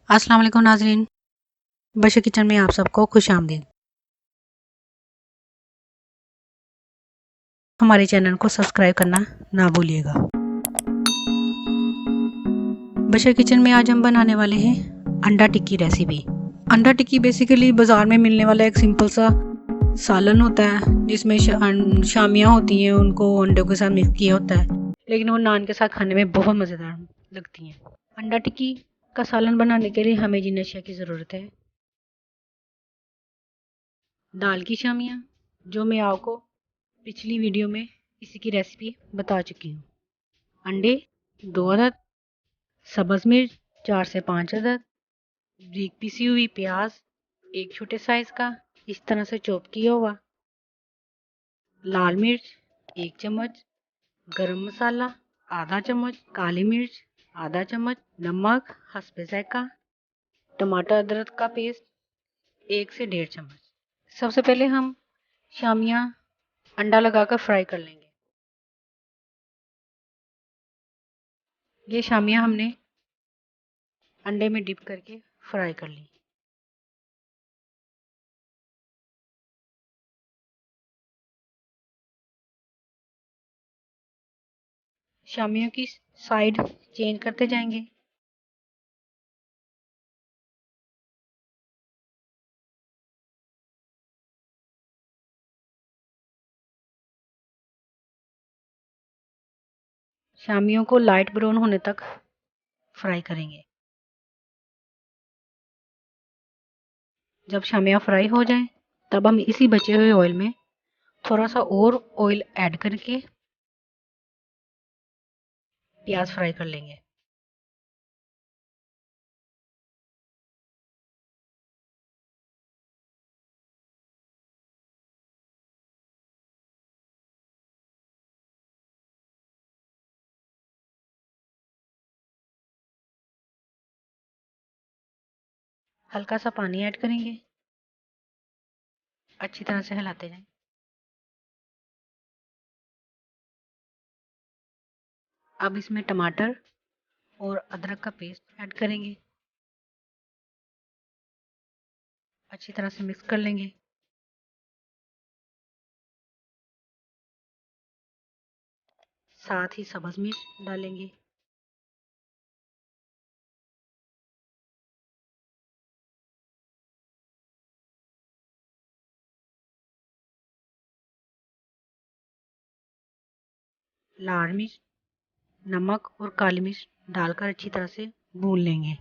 अस्सलाम वालेकुम नाज़रीन, बशर किचन में आप सबको खुश आमदीद। हमारे चैनल को सब्सक्राइब करना ना भूलिएगा। बशर किचन में आज हम बनाने वाले हैं अंडा टिक्की रेसिपी। अंडा टिक्की बेसिकली बाज़ार में मिलने वाला एक सिंपल सा सालन होता है जिसमें शामियाँ होती हैं, उनको अंडों के साथ मिक्स किया होता है, लेकिन वो नान के साथ खाने में बहुत मज़ेदार लगती हैं। अंडा टिक्की का सालन बनाने के लिए हमें जिन अशिया की ज़रूरत है: दाल की शामियाँ, जो मैं आपको पिछली वीडियो में इसी की रेसिपी बता चुकी हूँ। अंडे 2 अदद, सब्ज़ मिर्च 4 से 5 अदद, बारीक पिसी हुई प्याज 1 छोटे साइज़ का इस तरह से चॉप किया हुआ, लाल मिर्च 1 चम्मच, गरम मसाला आधा चम्मच, काली मिर्च आधा चम्मच, नमक हस्बे ज़ायक़ा, टमाटर अदरक का पेस्ट 1 से 1.5 चम्मच। सबसे पहले हम शामियाँ अंडा लगाकर फ्राई कर लेंगे। ये शामियाँ हमने अंडे में डिप करके फ्राई कर ली। शामियों की साइड चेंज करते जाएंगे। शामियों को लाइट ब्राउन होने तक फ्राई करेंगे। जब शामियाँ फ्राई हो जाएं, तब हम इसी बचे हुए ऑयल में थोड़ा सा और ऑयल ऐड करके प्याज फ्राई कर लेंगे। हल्का सा पानी ऐड करेंगे, अच्छी तरह से हिलाते जाएं। अब इसमें टमाटर और अदरक का पेस्ट ऐड करेंगे, अच्छी तरह से मिक्स कर लेंगे। साथ ही सब्ज़ मिर्च डालेंगे। लाल मिर्च, नमक और काली मिर्च डालकर अच्छी तरह से भून लेंगे।